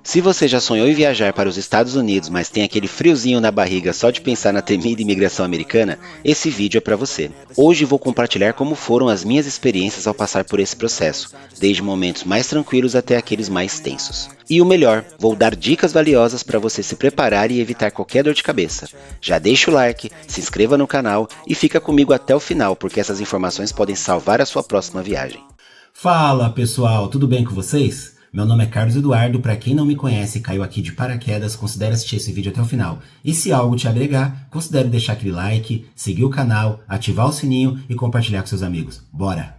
Se você já sonhou em viajar para os Estados Unidos, mas tem aquele friozinho na barriga só de pensar na temida imigração americana, esse vídeo é para você. Hoje vou compartilhar como foram as minhas experiências ao passar por esse processo, desde momentos mais tranquilos até aqueles mais tensos. E o melhor, vou dar dicas valiosas para você se preparar e evitar qualquer dor de cabeça. Já deixa o like, se inscreva no canal e fica comigo até o final, porque essas informações podem salvar a sua próxima viagem. Fala pessoal, tudo bem com vocês? Meu nome é Carlos Eduardo, para quem não me conhece e caiu aqui de paraquedas, considere assistir esse vídeo até o final. E se algo te agregar, considere deixar aquele like, seguir o canal, ativar o sininho e compartilhar com seus amigos. Bora!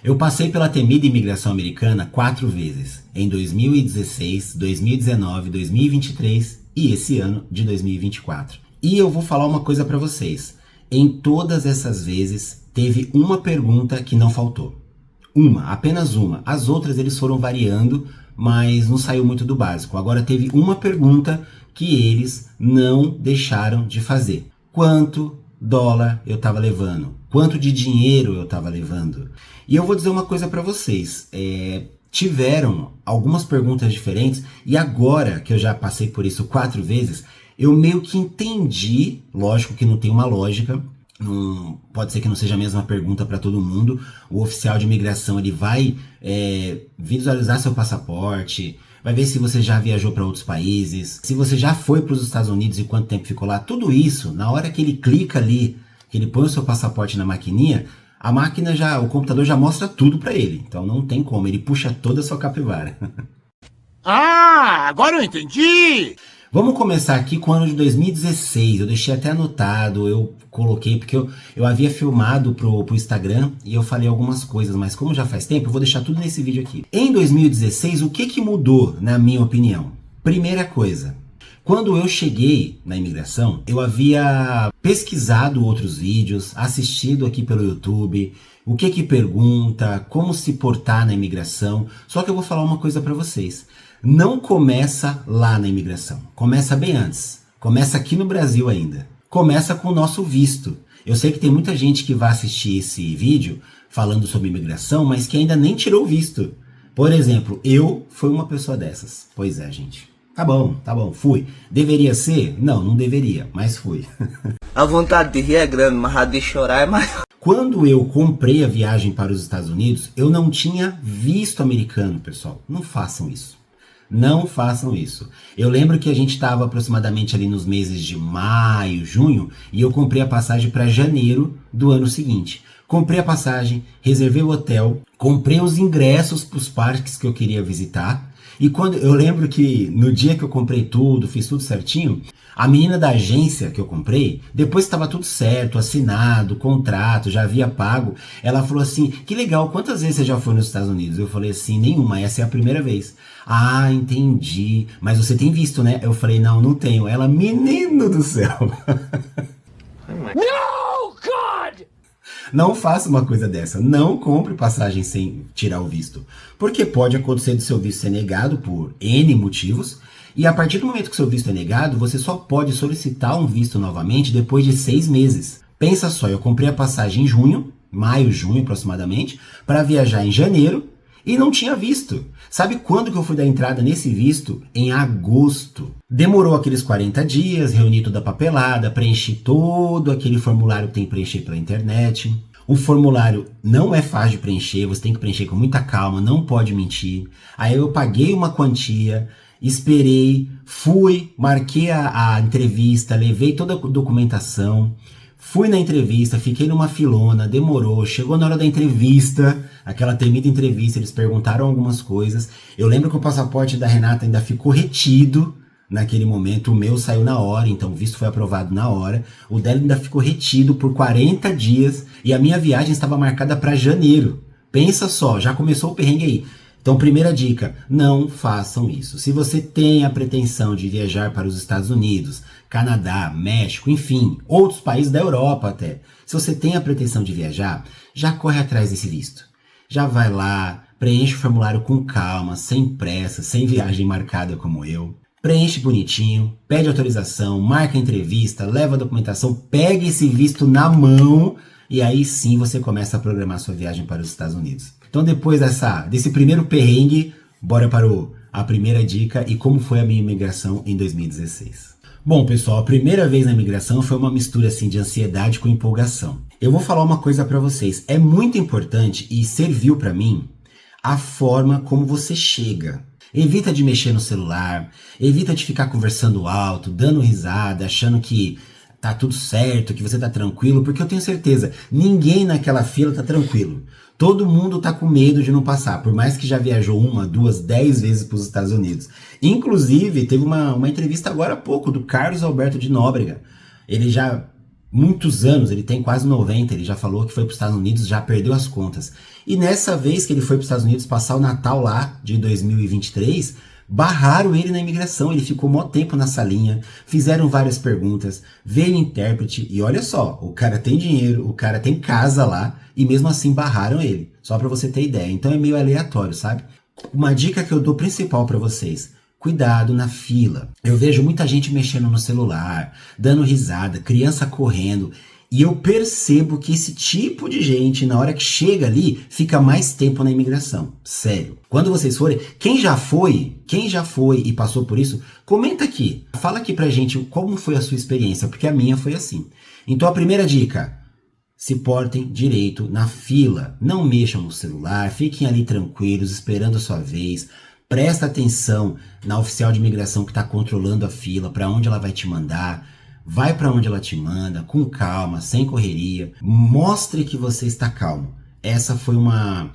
Eu passei pela temida imigração americana 4 vezes, em 2016, 2019, 2023 e esse ano de 2024. E eu vou falar uma coisa para vocês. Em todas essas vezes, teve uma pergunta que não faltou. Uma, apenas uma. As outras eles foram variando, mas não saiu muito do básico. Agora teve uma pergunta que eles não deixaram de fazer. Quanto dólar eu estava levando? Quanto de dinheiro eu estava levando? E eu vou dizer uma coisa para vocês. Tiveram algumas perguntas diferentes e agora que eu já passei por isso 4 vezes, eu meio que entendi, lógico que não tem uma lógica, não, pode ser que não seja a mesma pergunta para todo mundo. O oficial de imigração ele vai visualizar seu passaporte, vai ver se você já viajou para outros países, se você já foi para os Estados Unidos e quanto tempo ficou lá. Tudo isso, na hora que ele clica ali, que ele põe o seu passaporte na maquininha, a máquina o computador já mostra tudo para ele. Então não tem como, ele puxa toda a sua capivara. Ah, agora eu entendi! Vamos começar aqui com o ano de 2016, eu deixei até anotado, eu coloquei porque eu havia filmado pro Instagram e eu falei algumas coisas, mas como já faz tempo, eu vou deixar tudo nesse vídeo aqui. Em 2016, o que mudou, na minha opinião? Primeira coisa, quando eu cheguei na imigração, eu havia pesquisado outros vídeos, assistido aqui pelo YouTube, o que pergunta, como se portar na imigração, só que eu vou falar uma coisa para vocês. Não começa lá na imigração, começa bem antes, começa aqui no Brasil ainda, começa com o nosso visto. Eu sei que tem muita gente que vai assistir esse vídeo falando sobre imigração, mas que ainda nem tirou o visto. Por exemplo, eu fui uma pessoa dessas. Pois é, gente. Tá bom, fui. Deveria ser? Não deveria, mas fui. A vontade de rir é grande, mas a de chorar é maior. Quando eu comprei a viagem para os Estados Unidos, eu não tinha visto americano, pessoal. Não façam isso. Não façam isso. Eu lembro que a gente estava aproximadamente ali nos meses de maio, junho, e eu comprei a passagem para janeiro do ano seguinte. Comprei a passagem, reservei o hotel, comprei os ingressos para os parques que eu queria visitar. E quando eu lembro que no dia que eu comprei tudo, fiz tudo certinho, a menina da agência que eu comprei, depois que estava tudo certo, assinado, contrato, já havia pago, ela falou assim, que legal, quantas vezes você já foi nos Estados Unidos? Eu falei assim, nenhuma, essa é a primeira vez. Ah, entendi, mas você tem visto, né? Eu falei, não tenho. Ela, menino do céu. No, God! Não faça uma coisa dessa, não compre passagem sem tirar o visto, porque pode acontecer do seu visto ser negado por N motivos, e a partir do momento que seu visto é negado, você só pode solicitar um visto novamente depois de 6 meses. Pensa só, eu comprei a passagem em junho, maio, junho aproximadamente, para viajar em janeiro, e não tinha visto. Sabe quando que eu fui dar entrada nesse visto? Em agosto. Demorou aqueles 40 dias, reuni toda a papelada, preenchi todo aquele formulário que tem que preencher pela internet. O formulário não é fácil de preencher, você tem que preencher com muita calma, não pode mentir. Aí eu paguei uma quantia, esperei, fui, marquei a entrevista, levei toda a documentação. Fui na entrevista, fiquei numa filona, demorou, chegou na hora da entrevista, aquela temida entrevista, eles perguntaram algumas coisas. Eu lembro que o passaporte da Renata ainda ficou retido naquele momento, o meu saiu na hora, então o visto foi aprovado na hora. O dela ainda ficou retido por 40 dias e a minha viagem estava marcada para janeiro. Pensa só, já começou o perrengue aí. Então, primeira dica, não façam isso. Se você tem a pretensão de viajar para os Estados Unidos, Canadá, México, enfim, outros países da Europa até, se você tem a pretensão de viajar, já corre atrás desse visto. Já vai lá, preenche o formulário com calma, sem pressa, sem viagem marcada como eu. Preenche bonitinho, pede autorização, marca a entrevista, leva a documentação, pega esse visto na mão. e aí sim você começa a programar sua viagem para os Estados Unidos. Então depois desse primeiro perrengue, bora para a primeira dica e como foi a minha imigração em 2016. Bom, pessoal, a primeira vez na imigração foi uma mistura assim de ansiedade com empolgação. Eu vou falar uma coisa para vocês, é muito importante e serviu para mim a forma como você chega. Evita de mexer no celular, evita de ficar conversando alto, dando risada, achando que tá tudo certo, que você tá tranquilo, porque eu tenho certeza, ninguém naquela fila tá tranquilo. Todo mundo tá com medo de não passar, por mais que já viajou 1, 2, 10 vezes para os Estados Unidos. Inclusive, teve uma entrevista agora há pouco do Carlos Alberto de Nóbrega. Ele já, muitos anos, ele tem quase 90, ele já falou que foi para os Estados Unidos, já perdeu as contas. E nessa vez que ele foi para os Estados Unidos passar o Natal lá, de 2023, barraram ele na imigração, ele ficou mó tempo na salinha, fizeram várias perguntas, veio intérprete e olha só, o cara tem dinheiro, o cara tem casa lá e mesmo assim barraram ele, só pra você ter ideia. Então é meio aleatório, sabe? Uma dica que eu dou principal pra vocês, cuidado na fila. Eu vejo muita gente mexendo no celular, dando risada, criança correndo. E eu percebo que esse tipo de gente, na hora que chega ali, fica mais tempo na imigração. Sério. Quando vocês forem, quem já foi e passou por isso, comenta aqui. Fala aqui pra gente como foi a sua experiência, porque a minha foi assim. Então a primeira dica, se portem direito na fila. Não mexam no celular, fiquem ali tranquilos, esperando a sua vez. Presta atenção na oficial de imigração que está controlando a fila, para onde ela vai te mandar. Vai para onde ela te manda, com calma, sem correria. Mostre que você está calmo. Essa foi uma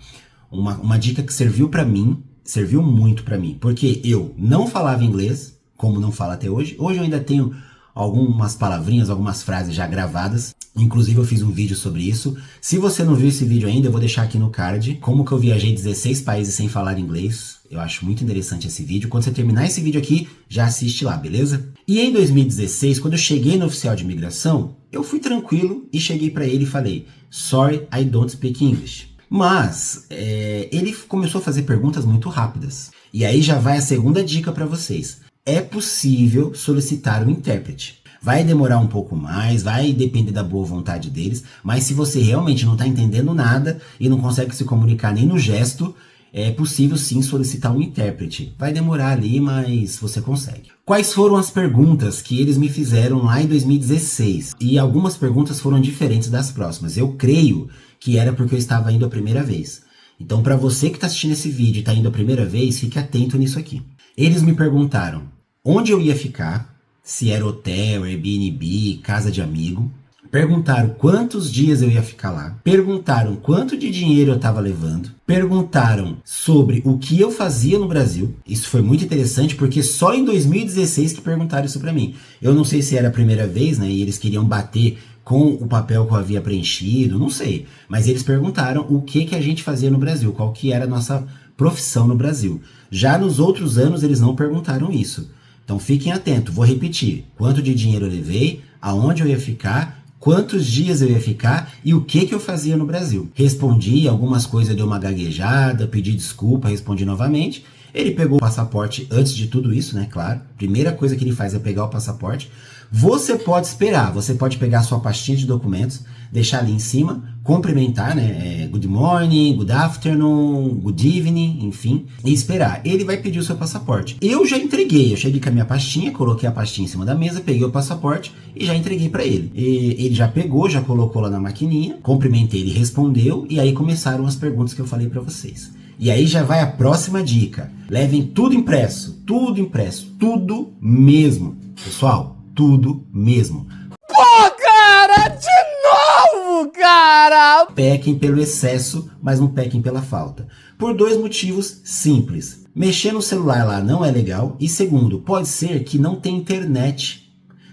dica que serviu para mim, serviu muito para mim. Porque eu não falava inglês, como não falo até hoje. Hoje eu ainda tenho algumas palavrinhas, algumas frases já gravadas. Inclusive eu fiz um vídeo sobre isso. Se você não viu esse vídeo ainda, eu vou deixar aqui no card. Como que eu viajei 16 países sem falar inglês. Eu acho muito interessante esse vídeo. Quando você terminar esse vídeo aqui, já assiste lá, beleza? E em 2016, quando eu cheguei no oficial de imigração, eu fui tranquilo e cheguei para ele e falei, sorry, I don't speak English. Mas ele começou a fazer perguntas muito rápidas. E aí já vai a segunda dica para vocês. É possível solicitar um intérprete. Vai demorar um pouco mais, vai depender da boa vontade deles, mas se você realmente não está entendendo nada e não consegue se comunicar nem no gesto, é possível sim solicitar um intérprete. Vai demorar ali, mas você consegue. Quais foram as perguntas que eles me fizeram lá em 2016? E algumas perguntas foram diferentes das próximas. Eu creio que era porque eu estava indo a primeira vez. Então, para você que está assistindo esse vídeo e está indo a primeira vez, fique atento nisso aqui. Eles me perguntaram onde eu ia ficar, se era hotel, Airbnb, casa de amigo. Perguntaram quantos dias eu ia ficar lá. Perguntaram quanto de dinheiro eu estava levando. Perguntaram sobre o que eu fazia no Brasil. Isso foi muito interessante porque só em 2016 que perguntaram isso para mim. Eu não sei se era a primeira vez, né? E eles queriam bater com o papel que eu havia preenchido, não sei. Mas eles perguntaram o que a gente fazia no Brasil, qual que era a nossa profissão no Brasil. Já nos outros anos eles não perguntaram isso. Então fiquem atentos, vou repetir. Quanto de dinheiro eu levei, aonde eu ia ficar, quantos dias eu ia ficar e o que eu fazia no Brasil. Respondi, algumas coisas deu uma gaguejada, pedi desculpa, respondi novamente. Ele pegou o passaporte antes de tudo isso, né, claro. Primeira coisa que ele faz é pegar o passaporte. Você pode esperar, você pode pegar a sua pastinha de documentos, deixar ali em cima, cumprimentar, né, good morning, good afternoon, good evening, enfim, e esperar. Ele vai pedir o seu passaporte. Eu já entreguei, eu cheguei com a minha pastinha, coloquei a pastinha em cima da mesa, peguei o passaporte e já entreguei para ele. E ele já pegou, já colocou lá na maquininha, cumprimentei, ele respondeu e aí começaram as perguntas que eu falei para vocês. E aí já vai a próxima dica. Levem tudo impresso, tudo mesmo. Pessoal, tudo mesmo. Pô, cara, de novo, cara! Pequem pelo excesso, mas não pequem pela falta. Por 2 motivos simples. Mexer no celular lá não é legal. E segundo, pode ser que não tenha internet.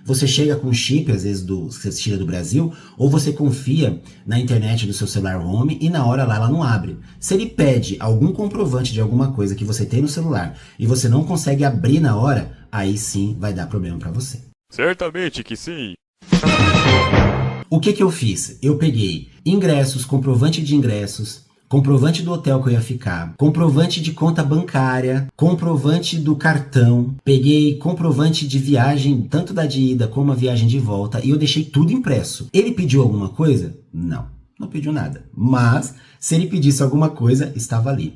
Você chega com chip, às vezes você tira do Brasil, ou você confia na internet do seu celular home e na hora lá ela não abre. Se ele pede algum comprovante de alguma coisa que você tem no celular e você não consegue abrir na hora, aí sim vai dar problema para você. Certamente que sim. O que eu fiz? Eu peguei ingressos, comprovante de ingressos, comprovante do hotel que eu ia ficar, comprovante de conta bancária, comprovante do cartão, peguei comprovante de viagem, tanto da de ida como a viagem de volta, e eu deixei tudo impresso. Ele pediu alguma coisa? Não pediu nada. Mas, se ele pedisse alguma coisa, estava ali.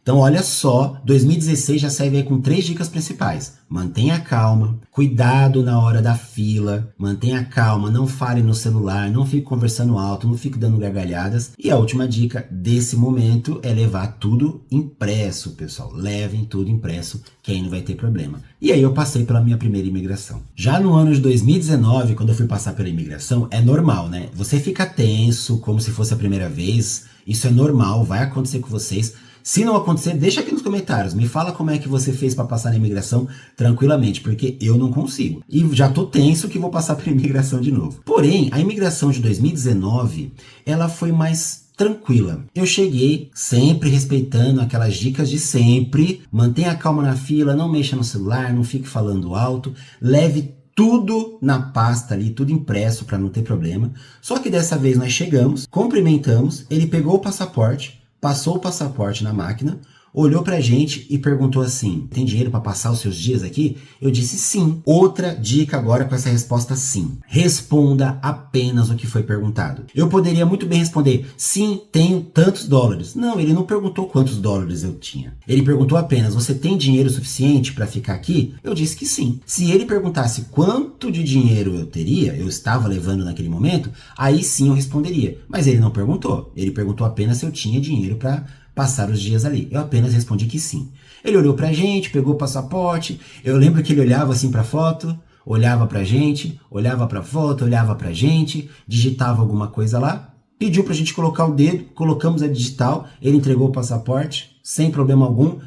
Então, olha só, 2016 já serve aí com 3 dicas principais. Mantenha calma, cuidado na hora da fila, mantenha calma, não fale no celular, não fique conversando alto, não fique dando gargalhadas. E a última dica desse momento é levar tudo impresso, pessoal. Levem tudo impresso, que aí não vai ter problema. E aí eu passei pela minha primeira imigração. Já no ano de 2019, quando eu fui passar pela imigração, é normal, né? Você fica tenso, como se fosse a primeira vez. Isso é normal, vai acontecer com vocês. Se não acontecer, deixa aqui nos comentários. Me fala como é que você fez para passar na imigração tranquilamente, porque eu não consigo. E já tô tenso que vou passar pela imigração de novo. Porém, a imigração de 2019, ela foi mais tranquila. Eu cheguei sempre respeitando aquelas dicas de sempre. Mantenha a calma na fila, não mexa no celular, não fique falando alto. Leve tudo na pasta ali, tudo impresso para não ter problema. Só que dessa vez nós chegamos, cumprimentamos, ele pegou o passaporte, passou o passaporte na máquina, olhou pra gente e perguntou assim: tem dinheiro para passar os seus dias aqui? Eu disse sim. Outra dica agora com essa resposta sim. Responda apenas o que foi perguntado. Eu poderia muito bem responder: sim, tenho tantos dólares. Não, ele não perguntou quantos dólares eu tinha. Ele perguntou apenas: você tem dinheiro suficiente para ficar aqui? Eu disse que sim. Se ele perguntasse quanto de dinheiro eu teria, eu estava levando naquele momento, aí sim eu responderia. Mas ele não perguntou. Ele perguntou apenas se eu tinha dinheiro para passar os dias ali. Eu apenas respondi que sim. Ele olhou pra gente, pegou o passaporte. Eu lembro que ele olhava assim pra foto, olhava pra gente, olhava pra foto, olhava pra gente, digitava alguma coisa lá, pediu pra gente colocar o dedo, colocamos a digital, ele entregou o passaporte, sem problema algum.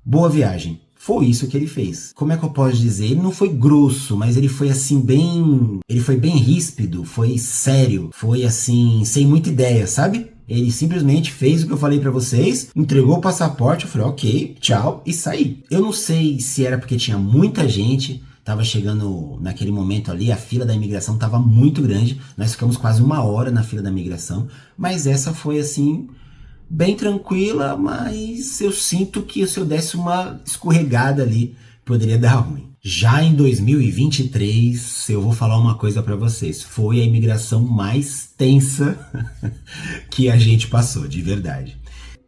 Boa viagem. Foi isso que ele fez. Como é que eu posso dizer? Ele não foi grosso, mas ele foi assim bem... Ele foi bem ríspido, foi sério, foi assim, sem muita ideia, sabe? Ele simplesmente fez o que eu falei pra vocês, entregou o passaporte, eu falei ok, tchau, e saí. Eu não sei se era porque tinha muita gente, tava chegando naquele momento ali, a fila da imigração tava muito grande, nós ficamos quase 1 hora na fila da imigração, mas essa foi assim, bem tranquila, mas eu sinto que se eu desse uma escorregada ali, poderia dar ruim. Já em 2023, eu vou falar uma coisa pra vocês, foi a imigração mais tensa que a gente passou, de verdade.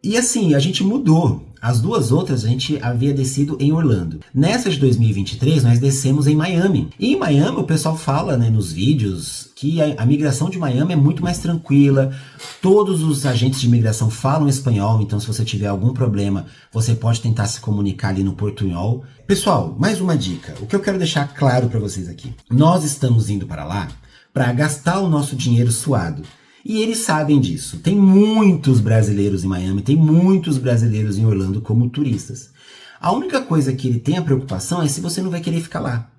E assim, a gente mudou. As 2 outras a gente havia descido em Orlando. Nessa de 2023, nós descemos em Miami. E em Miami o pessoal fala, né, nos vídeos que a migração de Miami é muito mais tranquila. Todos os agentes de imigração falam espanhol, então se você tiver algum problema, você pode tentar se comunicar ali no portunhol. Pessoal, mais uma dica. O que eu quero deixar claro para vocês aqui. Nós estamos indo para lá para gastar o nosso dinheiro suado. E eles sabem disso. Tem muitos brasileiros em Miami, tem muitos brasileiros em Orlando como turistas. A única coisa que ele tem a preocupação é se você não vai querer ficar lá.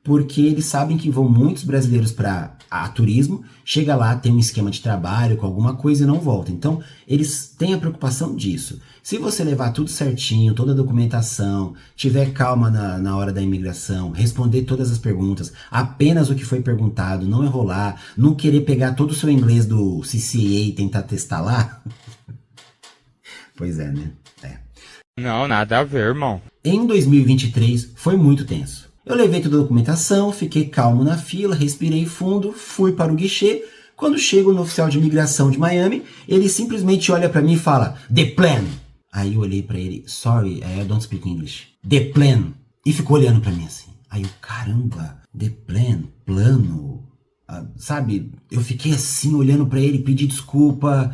Porque eles sabem que vão muitos brasileiros para turismo, chega lá, tem um esquema de trabalho com alguma coisa e não volta. Então, eles têm a preocupação disso. Se você levar tudo certinho, toda a documentação, tiver calma na hora da imigração, responder todas as perguntas, apenas o que foi perguntado, não enrolar, não querer pegar todo o seu inglês do CCA e tentar testar lá. Pois é, né? É. Não, nada a ver, irmão. Em 2023, foi muito tenso. Eu levei toda a documentação, fiquei calmo na fila, respirei fundo, fui para o guichê. Quando chego no oficial de imigração de Miami, ele simplesmente olha para mim e fala, "The plan." Aí eu olhei para ele, "Sorry, I don't speak English." "The plan." E ficou olhando para mim assim. Aí eu, caramba, "The plan", plano. Sabe, eu fiquei assim olhando para ele, pedi desculpa,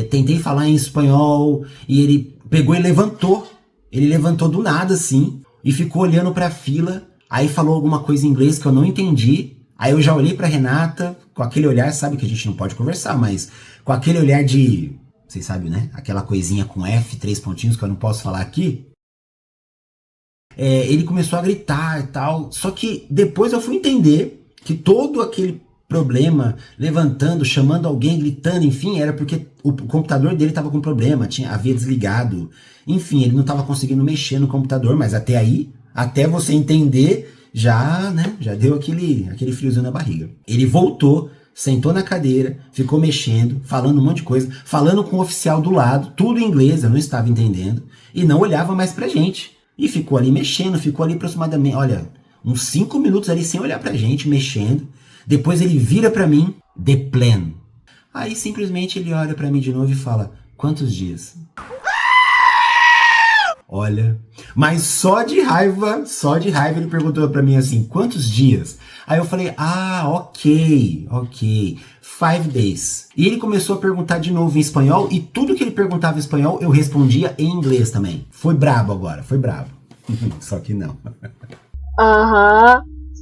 tentei falar em espanhol e ele pegou e levantou. Ele levantou do nada assim. E ficou olhando pra fila, aí falou alguma coisa em inglês que eu não entendi. Aí eu já olhei pra Renata, com aquele olhar, sabe que a gente não pode conversar, mas com aquele olhar de, vocês sabem, né? Aquela coisinha com F, 3 pontinhos que eu não posso falar aqui. Ele começou a gritar e tal, só que depois eu fui entender que todo aquele problema, levantando, chamando alguém, gritando, enfim, era porque o computador dele estava com problema, havia desligado. Enfim, ele não estava conseguindo mexer no computador, mas até aí, até você entender, já deu aquele friozinho na barriga. Ele voltou, sentou na cadeira, ficou mexendo, falando um monte de coisa, falando com o oficial do lado, tudo em inglês, eu não estava entendendo, e não olhava mais pra gente. E ficou ali mexendo, ficou ali aproximadamente, olha, uns 5 minutos ali sem olhar pra gente, mexendo. Depois ele vira pra mim, the plan. Aí simplesmente ele olha pra mim de novo e fala, quantos dias? Olha, mas só de raiva ele perguntou pra mim assim, quantos dias? Aí eu falei, ok, 5 days. E ele começou a perguntar de novo em espanhol, e tudo que ele perguntava em espanhol, eu respondia em inglês também. Foi brabo agora, foi brabo. Só que não.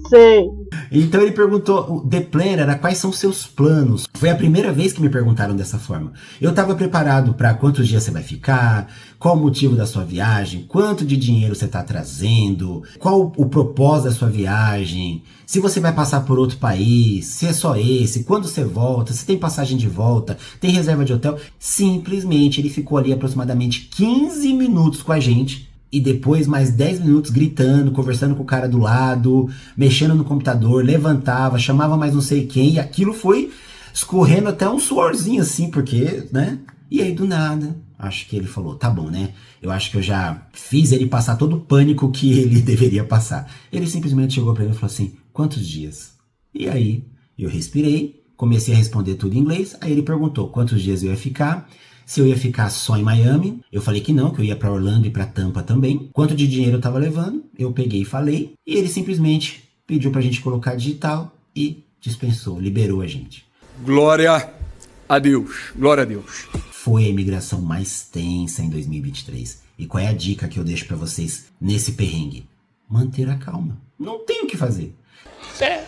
Sei. Então ele perguntou, the plan era quais são seus planos. Foi a primeira vez que me perguntaram dessa forma. Eu estava preparado para quantos dias você vai ficar, qual o motivo da sua viagem, quanto de dinheiro você está trazendo, qual o propósito da sua viagem, se você vai passar por outro país, se é só esse, quando você volta, se tem passagem de volta, tem reserva de hotel. Simplesmente ele ficou ali aproximadamente 15 minutos com a gente. E depois mais 10 minutos gritando, conversando com o cara do lado, mexendo no computador, levantava, chamava mais não sei quem, e aquilo foi escorrendo até um suorzinho assim, porque, né? E aí do nada, acho que ele falou, tá bom, né? Eu acho que eu já fiz ele passar todo o pânico que ele deveria passar. Ele simplesmente chegou pra mim e falou assim, quantos dias? E aí eu respirei, comecei a responder tudo em inglês, aí ele perguntou quantos dias eu ia ficar, se eu ia ficar só em Miami. Eu falei que não, que eu ia para Orlando e para Tampa também. Quanto de dinheiro eu tava levando, eu peguei e falei. E ele simplesmente pediu pra gente colocar digital e dispensou, liberou a gente. Glória a Deus, glória a Deus. Foi a imigração mais tensa em 2023. E qual é a dica que eu deixo pra vocês nesse perrengue? Manter a calma. Não tem o que fazer.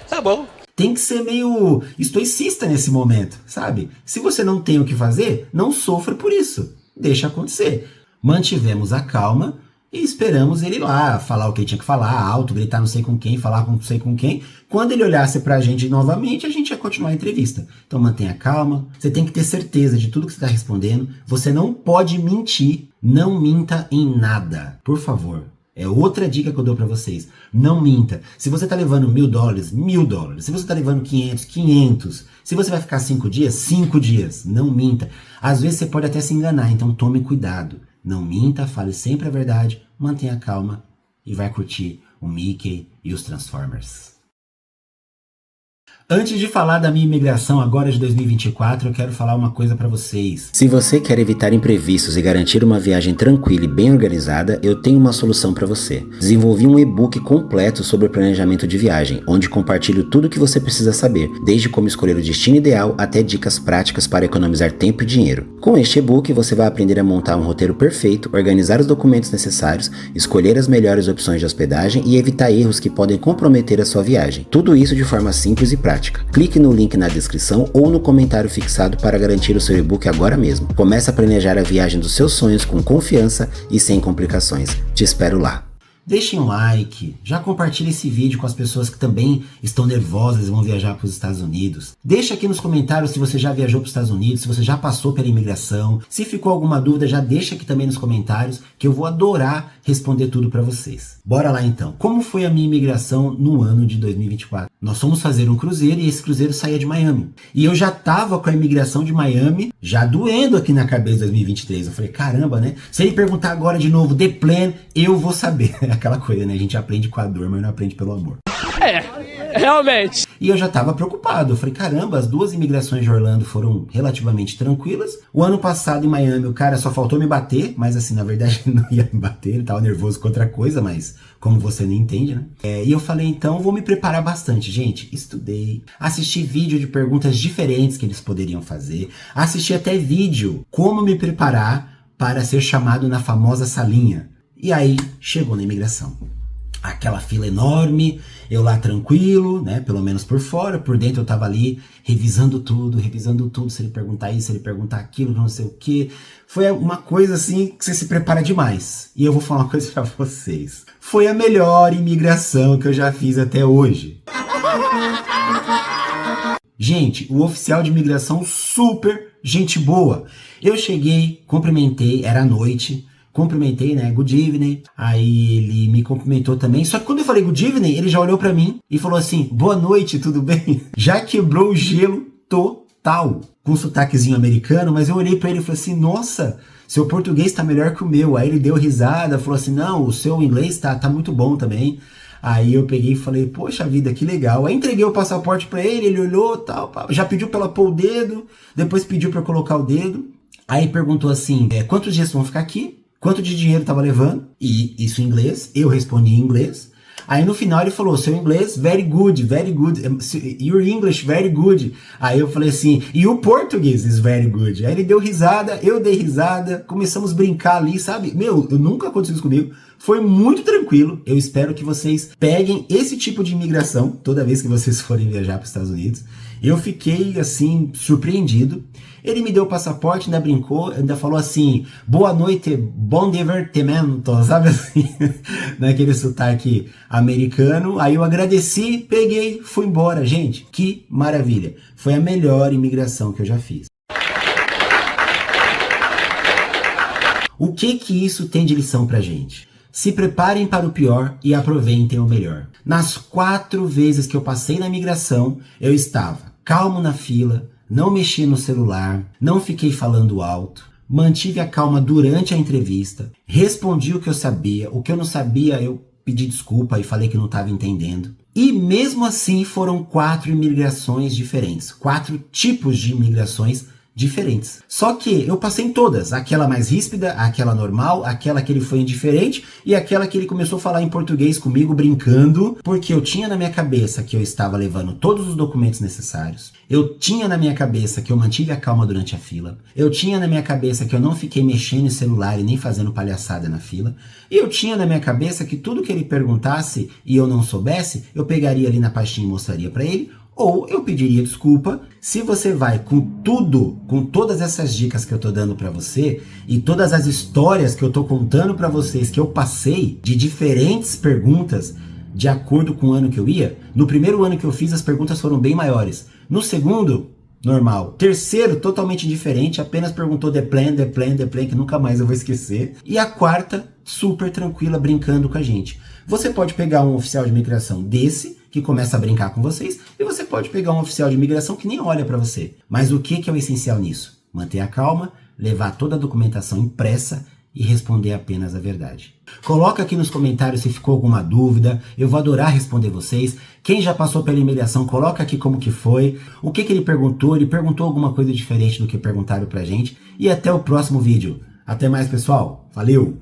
Tá bom. Tem que ser meio estoicista nesse momento, sabe? Se você não tem o que fazer, não sofra por isso. Deixa acontecer. Mantivemos a calma e esperamos ele lá falar o que ele tinha que falar, alto, gritar não sei com quem, falar com não sei com quem. Quando ele olhasse pra gente novamente, a gente ia continuar a entrevista. Então mantenha calma. Você tem que ter certeza de tudo que você está respondendo. Você não pode mentir. Não minta em nada. Por favor. É outra dica que eu dou pra vocês. Não minta. Se você tá levando $1.000, $1.000. Se você tá levando 500, 500. Se você vai ficar 5 dias, 5 dias. Não minta. Às vezes você pode até se enganar, então tome cuidado. Não minta, fale sempre a verdade, mantenha calma e vai curtir o Mickey e os Transformers. Antes de falar da minha imigração agora de 2024, eu quero falar uma coisa pra vocês. Se você quer evitar imprevistos e garantir uma viagem tranquila e bem organizada, eu tenho uma solução para você. Desenvolvi um e-book completo sobre o planejamento de viagem, onde compartilho tudo o que você precisa saber, desde como escolher o destino ideal até dicas práticas para economizar tempo e dinheiro. Com este e-book, você vai aprender a montar um roteiro perfeito, organizar os documentos necessários, escolher as melhores opções de hospedagem e evitar erros que podem comprometer a sua viagem. Tudo isso de forma simples e prática. Clique no link na descrição ou no comentário fixado para garantir o seu e-book agora mesmo. Comece a planejar a viagem dos seus sonhos com confiança e sem complicações. Te espero lá. Deixem um like, já compartilhe esse vídeo com as pessoas que também estão nervosas e vão viajar para os Estados Unidos. Deixa aqui nos comentários se você já viajou para os Estados Unidos, se você já passou pela imigração. Se ficou alguma dúvida, já deixa aqui também nos comentários, que eu vou adorar responder tudo para vocês. Bora lá então. Como foi a minha imigração no ano de 2024? Nós fomos fazer um cruzeiro e esse cruzeiro saía de Miami. E eu já tava com a imigração de Miami já doendo aqui na cabeça de 2023. Eu falei, caramba, né? Se ele perguntar agora de novo, the plan, eu vou saber. Aquela coisa, né? A gente aprende com a dor, mas não aprende pelo amor. Realmente. E eu já tava preocupado. Eu falei, caramba, as 2 imigrações de Orlando foram relativamente tranquilas. O ano passado em Miami, o cara só faltou me bater, mas assim, na verdade ele não ia me bater, ele tava nervoso com outra coisa, mas como você não entende, né? E eu falei, então vou me preparar bastante. Gente, estudei, assisti vídeo de perguntas diferentes que eles poderiam fazer, assisti até vídeo como me preparar para ser chamado na famosa salinha. E aí, chegou na imigração. Aquela fila enorme, eu lá tranquilo, né? Pelo menos por fora, por dentro eu tava ali revisando tudo, se ele perguntar isso, se ele perguntar aquilo, não sei o quê. Foi uma coisa assim que você se prepara demais. E eu vou falar uma coisa pra vocês. Foi a melhor imigração que eu já fiz até hoje. Gente, o oficial de imigração super gente boa. Eu cheguei, cumprimentei, era noite. Cumprimentei, né? Good evening. Aí ele me cumprimentou também. Só que quando eu falei good evening, ele já olhou pra mim e falou assim, boa noite, tudo bem? Já quebrou o gelo total, com um sotaquezinho americano, mas eu olhei pra ele e falei assim, nossa, seu português tá melhor que o meu. Aí ele deu risada, falou assim, não, o seu inglês tá muito bom também. Aí eu peguei e falei, poxa vida, que legal. Aí entreguei o passaporte pra ele, ele olhou, tal, já pediu pra ela pôr o dedo, depois pediu pra eu colocar o dedo. Aí perguntou assim, quantos dias vão ficar aqui? Quanto de dinheiro tava levando? E isso em inglês, eu respondi em inglês. Aí no final ele falou, seu inglês, very good, your English, very good. Aí eu falei assim, e o português is very good. Aí ele deu risada, eu dei risada, começamos a brincar ali, sabe? Meu, nunca aconteceu isso comigo, foi muito tranquilo. Eu espero que vocês peguem esse tipo de imigração toda vez que vocês forem viajar para os Estados Unidos. Eu fiquei, assim, surpreendido. Ele me deu o passaporte, ainda brincou, ainda falou assim, boa noite, bom divertimento, sabe assim, naquele sotaque americano. Aí eu agradeci, peguei, fui embora. Gente, que maravilha. Foi a melhor imigração que eu já fiz. O que isso tem de lição pra gente? Se preparem para o pior e aproveitem o melhor. Nas 4 vezes que eu passei na imigração, eu estava calmo na fila, não mexi no celular, não fiquei falando alto, mantive a calma durante a entrevista, respondi o que eu sabia, o que eu não sabia eu pedi desculpa e falei que não estava entendendo. E mesmo assim foram 4 imigrações diferentes, 4 tipos de imigrações diferentes. Só que eu passei em todas, aquela mais ríspida, aquela normal, aquela que ele foi indiferente e aquela que ele começou a falar em português comigo brincando, porque eu tinha na minha cabeça que eu estava levando todos os documentos necessários, eu tinha na minha cabeça que eu mantive a calma durante a fila, eu tinha na minha cabeça que eu não fiquei mexendo em celular e nem fazendo palhaçada na fila, e eu tinha na minha cabeça que tudo que ele perguntasse e eu não soubesse, eu pegaria ali na pastinha e mostraria para ele, ou eu pediria desculpa. Se você vai com tudo, com todas essas dicas que eu tô dando pra você e todas as histórias que eu tô contando pra vocês que eu passei de diferentes perguntas de acordo com o ano que eu ia, no primeiro ano que eu fiz as perguntas foram bem maiores. No segundo, normal. Terceiro, totalmente diferente, apenas perguntou the plan, que nunca mais eu vou esquecer. E a quarta, super tranquila, brincando com a gente. Você pode pegar um oficial de imigração desse, que começa a brincar com vocês, e você pode pegar um oficial de imigração que nem olha para você. Mas o que é o essencial nisso? Manter a calma, levar toda a documentação impressa e responder apenas a verdade. Coloca aqui nos comentários se ficou alguma dúvida, eu vou adorar responder vocês. Quem já passou pela imigração, coloca aqui como que foi, o que ele perguntou alguma coisa diferente do que perguntaram pra gente, e até o próximo vídeo. Até mais, pessoal. Valeu!